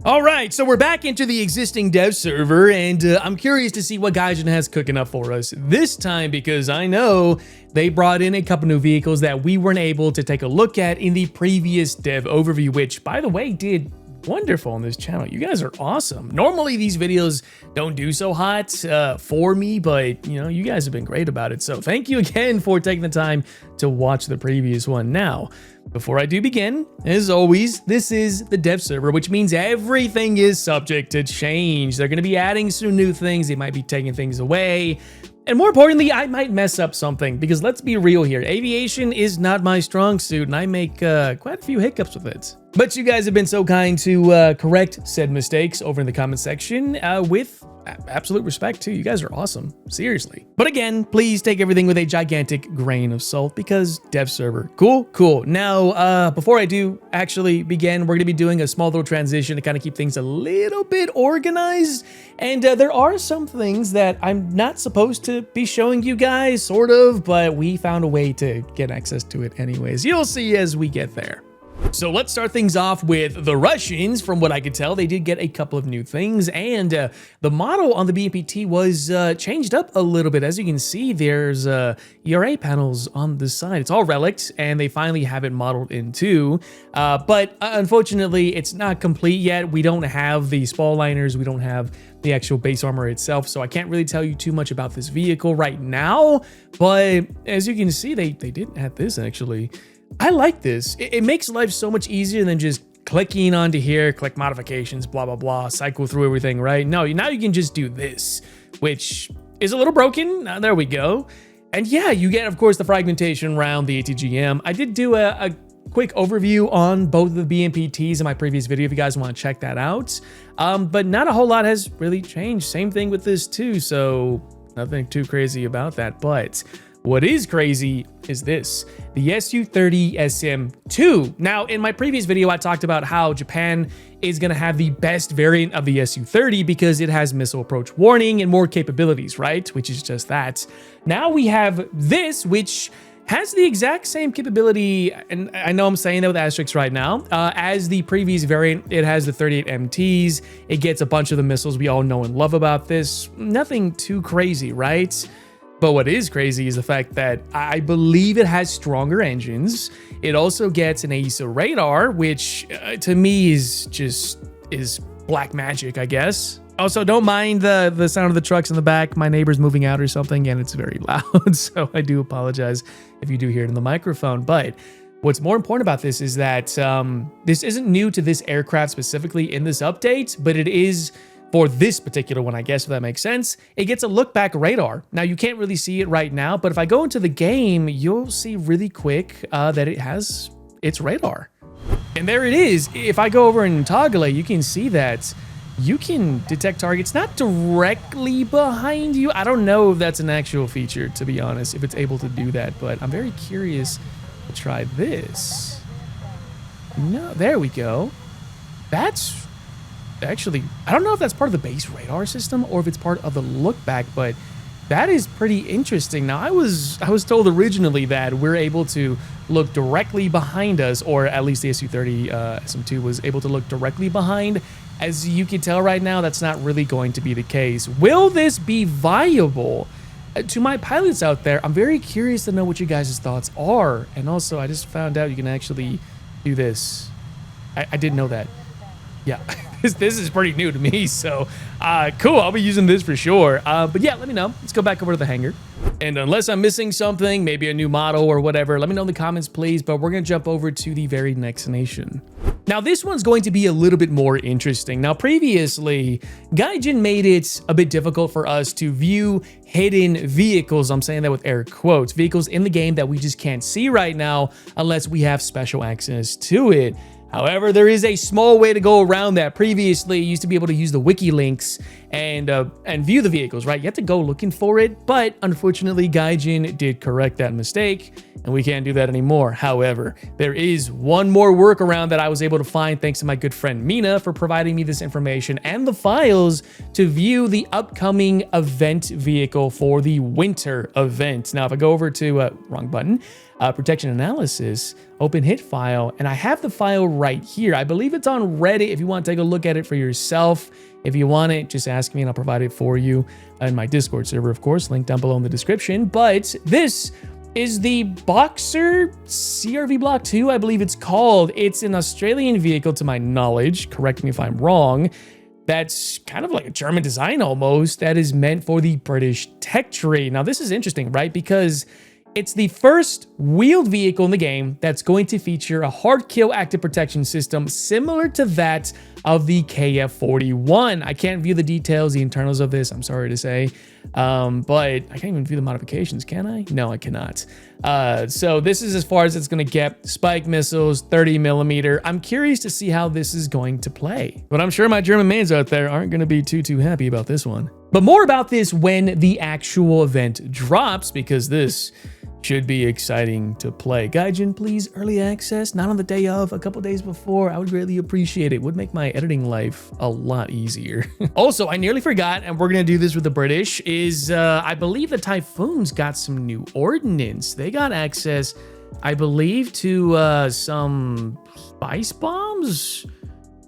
All right, so we're back into the existing dev server, and I'm curious to see what Gaijin has cooking up for us this time, because I know they brought in a couple new vehicles that we weren't able to take a look at in the previous dev overview, which, by the way, did wonderful on this channel. You guys are awesome. Normally, these videos don't do so hot for me, but, you know, you guys have been great about it, so thank you again for taking the time to watch the previous one. Now, before I do begin, as always, this is the dev server, which means everything is subject to change. They're going to be adding some new things. They might be taking things away. And more importantly, I might mess up something, because let's be real here. Aviation is not my strong suit, and I make quite a few hiccups with it. But you guys have been so kind to correct said mistakes over in the comment section with absolute respect too. You guys are awesome, seriously. But again, please take everything with a gigantic grain of salt, because dev server, cool. Now, before I do actually begin, we're gonna be doing a small little transition to kind of keep things a little bit organized. And there are some things that I'm not supposed to be showing you guys, sort of, but we found a way to get access to it anyways. You'll see as we get there. So let's start things off with the Russians. From what I could tell, they did get a couple of new things, and the model on the BMPT was changed up a little bit. As you can see, there's ERA panels on the side. It's all relics, and they finally have it modeled in too. But unfortunately, it's not complete yet. We don't have the spall liners. We don't have the actual base armor itself, so I can't really tell you too much about this vehicle right now. But as you can see, they did add this actually. I like this. It makes life so much easier than just clicking onto here, click modifications, blah, blah, blah, cycle through everything, right? No, now you can just do this, which is a little broken. There we go. And yeah, you get, of course, the fragmentation around the ATGM. I did do a quick overview on both of the BMPTs in my previous video if you guys want to check that out. But not a whole lot has really changed. Same thing with this too, so nothing too crazy about that. But what is crazy is this, the Su-30 SM2. Now, in my previous video, I talked about how Japan is going to have the best variant of the Su-30 because it has missile approach warning and more capabilities, right? Which is just that. Now we have this, which has the exact same capability, and I know I'm saying that with asterisks right now, as the previous variant. It has the 38 MTs. It gets a bunch of the missiles we all know and love about this. Nothing too crazy, right? But what is crazy is the fact that I believe it has stronger engines. It also gets an AESA radar, which to me is black magic, I guess. Also, don't mind the sound of the trucks in the back. My neighbor's moving out or something, and it's very loud, so I do apologize if you do hear it in the microphone. But what's more important about this is that this isn't new to this aircraft specifically in this update, but it is for this particular one, I guess, if that makes sense. It gets a look back radar. Now, you can't really see it right now, but if I go into the game, you'll see really quick that it has its radar. And there it is. If I go over and toggle it, you can see that you can detect targets not directly behind you. I don't know if that's an actual feature, to be honest, if it's able to do that, but I'm very curious to try this. No, there we go. That's actually, I don't know if that's part of the base radar system or if it's part of the look back, but that is pretty interesting. Now, I was told originally that we're able to look directly behind us, or at least the Su-30 SM2 was able to look directly behind. As you can tell right now, that's not really going to be the case. Will this be viable? To my pilots out there, I'm very curious to know what you guys' thoughts are. And also, I just found out you can actually do this. I didn't know that. Yeah. This is pretty new to me, so cool. I'll be using this for sure. But yeah, let me know. Let's go back over to the hangar. And unless I'm missing something, maybe a new model or whatever, let me know in the comments, please. But we're going to jump over to the very next nation. Now, this one's going to be a little bit more interesting. Now, previously, Gaijin made it a bit difficult for us to view hidden vehicles. I'm saying that with air quotes. Vehicles in the game that we just can't see right now unless we have special access to it. However, there is a small way to go around that. Previously, you used to be able to use the wiki links and view the vehicles, right? You have to go looking for it, but unfortunately, Gaijin did correct that mistake, and we can't do that anymore. However, there is one more workaround that I was able to find thanks to my good friend Mina for providing me this information and the files to view the upcoming event vehicle for the winter event. Now, if I go over to, wrong button, protection analysis, open hit file, and I have the file right here. I believe it's on Reddit if you want to take a look at it for yourself. If you want it, just ask me and I'll provide it for you in my Discord server, of course, link down below in the description. But this is the Boxer CRV Block 2, I believe it's called. It's an Australian vehicle to my knowledge, correct me if I'm wrong. That's kind of like a German design almost, that is meant for the British tech tree. Now this is interesting, right? Because it's the first wheeled vehicle in the game that's going to feature a hard kill active protection system similar to that of the KF-41. I can't view the details, the internals of this, I'm sorry to say, but I can't even view the modifications, can I? No, I cannot. So this is as far as it's going to get. Spike missiles, 30mm. I'm curious to see how this is going to play, but I'm sure my German mains out there aren't going to be too happy about this one. But more about this when the actual event drops, because this should be exciting to play. Gaijin, please, early access, not on the day of, a couple days before. I would really appreciate it. Would make my editing life a lot easier. Also, I nearly forgot, and we're gonna do this with the British, is I believe the Typhoons got some new ordnance. They got access, I believe, to some spice bombs.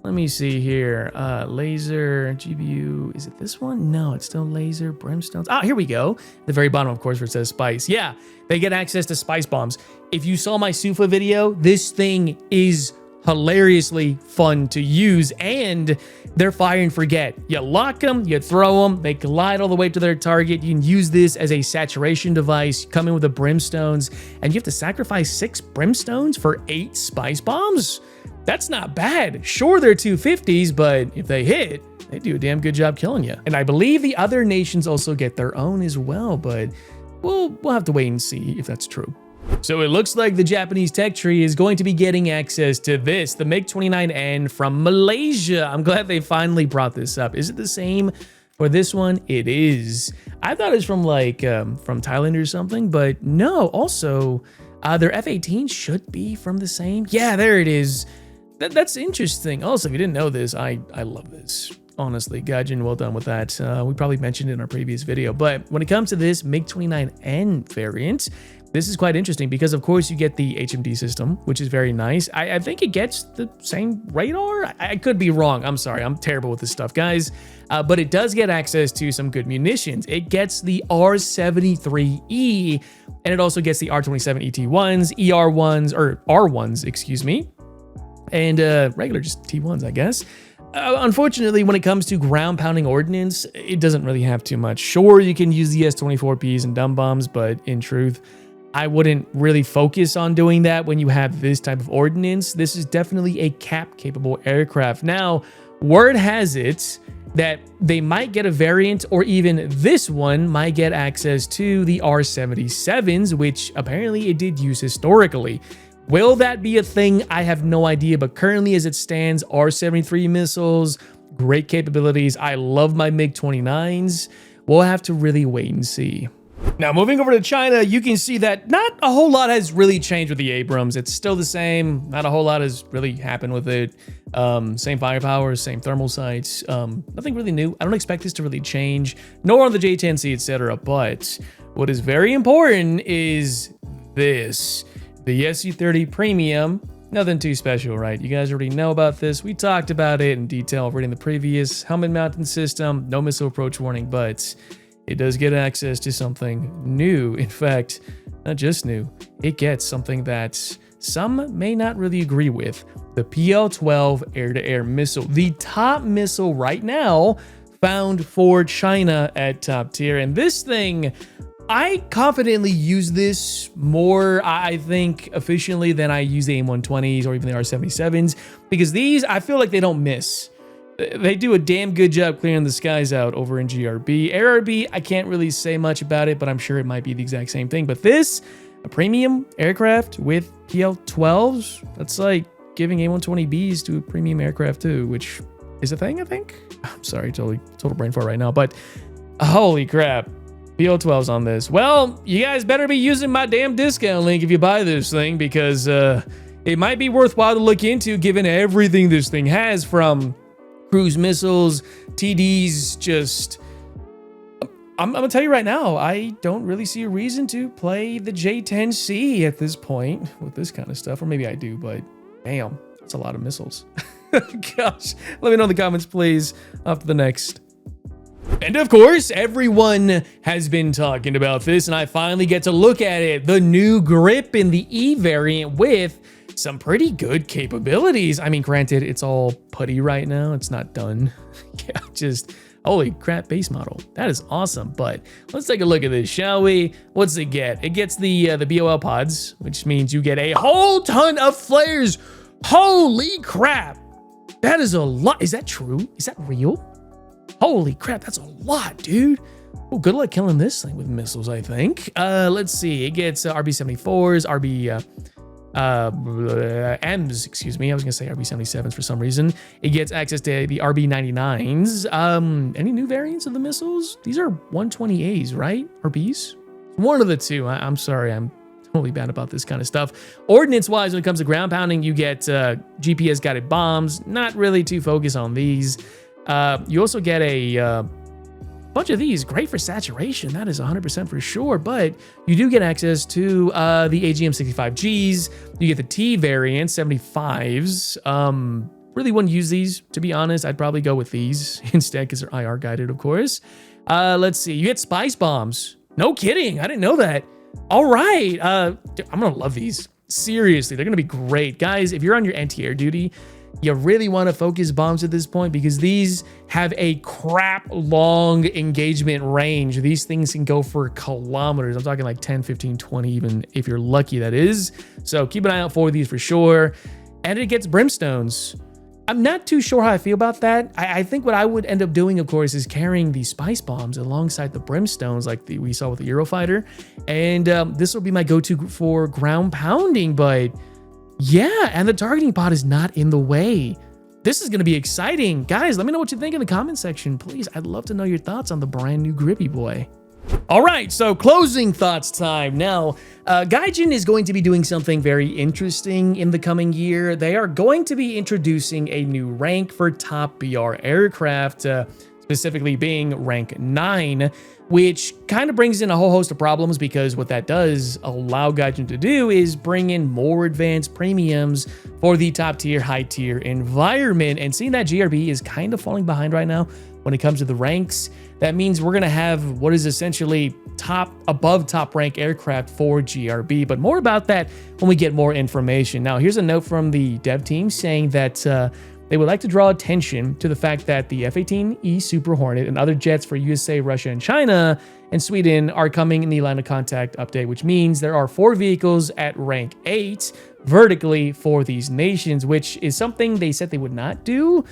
Let me see here. Laser, GBU. Is it this one? No, it's still laser, brimstones. Ah, here we go. The very bottom, of course, where it says spice. Yeah, they get access to spice bombs. If you saw my Sufa video, this thing is hilariously fun to use, and they're fire and forget. You lock them, you throw them, they glide all the way to their target. You can use this as a saturation device, come in with the brimstones, and you have to sacrifice 6 brimstones for 8 spice bombs? That's not bad. Sure, they're 250s, but if they hit, they do a damn good job killing you. And I believe the other nations also get their own as well, but we'll have to wait and see if that's true. So it looks like the Japanese tech tree is going to be getting access to this, the MiG-29N from Malaysia. I'm glad they finally brought this up. Is it the same for this one? It is. I thought it was from like from Thailand or something, but no. Also, their F-18 should be from the same. Yeah, there it is. That's interesting. Also, if you didn't know this, I love this. Honestly, Gaijin, well done with that. We probably mentioned it in our previous video, but when it comes to this MiG-29N variant, this is quite interesting because, of course, you get the HMD system, which is very nice. I think it gets the same radar. I could be wrong. I'm sorry. I'm terrible with this stuff, guys. But it does get access to some good munitions. It gets the R73E, and it also gets the R27 ET1s, ER1s, or R1s, excuse me, and regular just T1s, I guess. Unfortunately, when it comes to ground pounding ordnance, it doesn't really have too much. Sure, you can use the S-24Ps and dumb bombs, but in truth, I wouldn't really focus on doing that when you have this type of ordnance. This is definitely a cap-capable aircraft. Now, word has it that they might get a variant, or even this one might get access to the R-77s, which apparently it did use historically. Will that be a thing? I have no idea, but currently as it stands, R-73 missiles, great capabilities. I love my MiG-29s. We'll have to really wait and see. Now, moving over to China, you can see that not a whole lot has really changed with the Abrams. It's still the same. Not a whole lot has really happened with it. Same firepower, same thermal sights. Nothing really new. I don't expect this to really change, nor on the J10C, etc. But what is very important is this. The SU-30 Premium, nothing too special, right? You guys already know about this. We talked about it in detail already in the previous helmet mounting system. No missile approach warning, but it does get access to something new. In fact, not just new, it gets something that some may not really agree with. The PL-12 air-to-air missile, the top missile right now found for China at top tier. And this thing, I confidently use this more, I think, efficiently than I use the AIM-120s or even the R-77s, because these, I feel like they don't miss. They do a damn good job clearing the skies out over in GRB. ARB, I can't really say much about it, but I'm sure it might be the exact same thing. But this, a premium aircraft with PL-12s, that's like giving A120Bs to a premium aircraft too, which is a thing, I think. I'm sorry, total brain fart right now, but holy crap. PL-12s on this. Well, you guys better be using my damn discount link if you buy this thing, because it might be worthwhile to look into given everything this thing has, from cruise missiles, TDs, just I'm gonna tell you right now, I don't really see a reason to play the J10C at this point with this kind of stuff. Or maybe I do, but damn, that's a lot of missiles. Gosh, let me know in the comments, please. Up to the next. And of course, everyone has been talking about this, and I finally get to look at it. The new Gripen the E variant with some pretty good capabilities. I mean, granted, it's all putty right now. It's not done. Yeah, just holy crap, base model. That is awesome. But let's take a look at this, shall we? What's it get? It gets the BOL pods, which means you get a whole ton of flares. Holy crap. That is a lot. Is that true? Is that real? Holy crap, that's a lot, dude. Oh, good luck killing this thing with missiles, I think. Let's see. It gets RB-74s, M's, excuse me. I was gonna say RB-77s for some reason. It gets access to the RB-99s. Any new variants of the missiles? These are 120As, right? Or Bs? One of the two. I'm sorry, I'm totally bad about this kind of stuff. Ordnance-wise, when it comes to ground pounding, you get GPS-guided bombs. Not really too focused on these. You also get a bunch of these. Great for saturation. That is 100% for sure. But you do get access to the AGM-65Gs. You get the T variant, 75s. Really wouldn't use these, to be honest. I'd probably go with these instead because they're IR guided, of course. Let's see. You get spice bombs. No kidding. I didn't know that. All right. Dude, I'm going to love these. Seriously, they're going to be great. Guys, if you're on your anti-air duty, you really want to focus bombs at this point because these have a crap long engagement range. These things can go for kilometers. I'm talking like 10, 15, 20, even if you're lucky, that is. So keep an eye out for these for sure. And it gets brimstones. I'm not too sure how I feel about that. I think what I would end up doing, of course, is carrying the spice bombs alongside the brimstones like we saw with the Eurofighter. And this will be my go-to for ground pounding, but yeah, and the targeting pod is not in the way. This is going to be exciting. Guys, let me know what you think in the comment section, please. I'd love to know your thoughts on the brand new Grippy boy. All right, so closing thoughts time. Now, Gaijin is going to be doing something very interesting in the coming year. They are going to be introducing a new rank for top BR aircraft, specifically being rank 9, which kind of brings in a whole host of problems because what that does allow Gaijin to do is bring in more advanced premiums for the top tier, high tier environment. And seeing that GRB is kind of falling behind right now when it comes to the ranks, that means we're going to have what is essentially above top rank aircraft for GRB, but more about that when we get more information. Now, here's a note from the dev team saying that they would like to draw attention to the fact that the F-18E Super Hornet and other jets for USA, Russia, and China and Sweden are coming in the line of contact update, which means there are 4 vehicles at rank 8 vertically for these nations, which is something they said they would not do.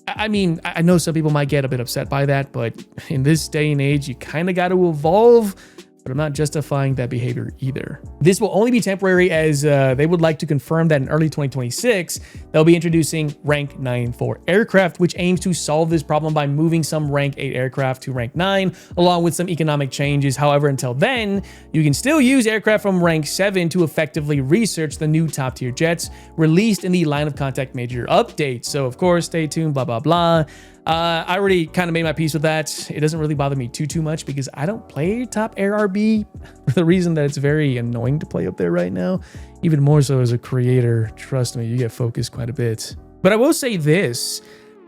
I mean, I know some people might get a bit upset by that, but in this day and age, you kind of got to evolve. But I'm not justifying that behavior either. This will only be temporary as they would like to confirm that in early 2026, they'll be introducing rank 9 for aircraft, which aims to solve this problem by moving some rank 8 aircraft to rank 9, along with some economic changes. However, until then, you can still use aircraft from rank 7 to effectively research the new top tier jets released in the line of contact major update. So of course, stay tuned, blah, blah, blah. I already kind of made my peace with that. It doesn't really bother me too much because I don't play top air RB for the reason that it's very annoying to play up there right now. Even more so as a creator. Trust me, you get focused quite a bit. But I will say this.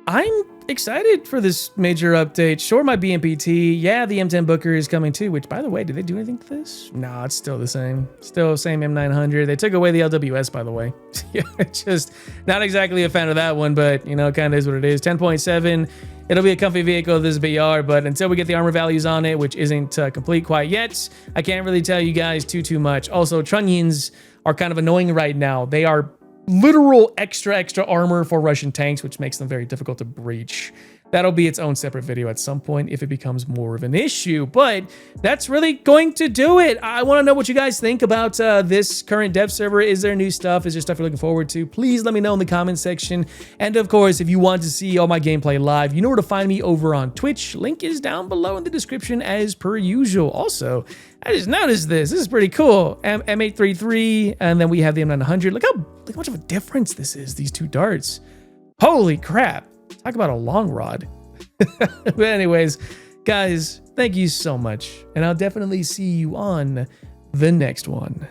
I'm excited for this major update. Sure, my BMPT. Yeah, the M10 Booker is coming too, which, by the way, did they do anything to this? No, it's still the same. Still same M900. They took away the LWS, by the way. Yeah, just not exactly a fan of that one, but, you know, kind of is what it is. 10.7. It'll be a comfy vehicle, this BR, but until we get the armor values on it, which isn't complete quite yet, I can't really tell you guys too much. Also, Trunnions are kind of annoying right now. They are literal extra armor for Russian tanks, which makes them very difficult to breach. That'll be its own separate video at some point if it becomes more of an issue, but that's really going to do it. I want to know what you guys think about this current dev server. Is there new stuff? Is there stuff you're looking forward to? Please let me know in the comment section. And of course, if you want to see all my gameplay live, you know where to find me over on Twitch. Link is down below in the description as per usual. Also, I just noticed this. This is pretty cool. M833, and then we have the M900. Look how much of a difference this is, these two darts. Holy crap. Talk about a long rod. But anyways, guys, Thank you so much, and I'll definitely see you on the next one.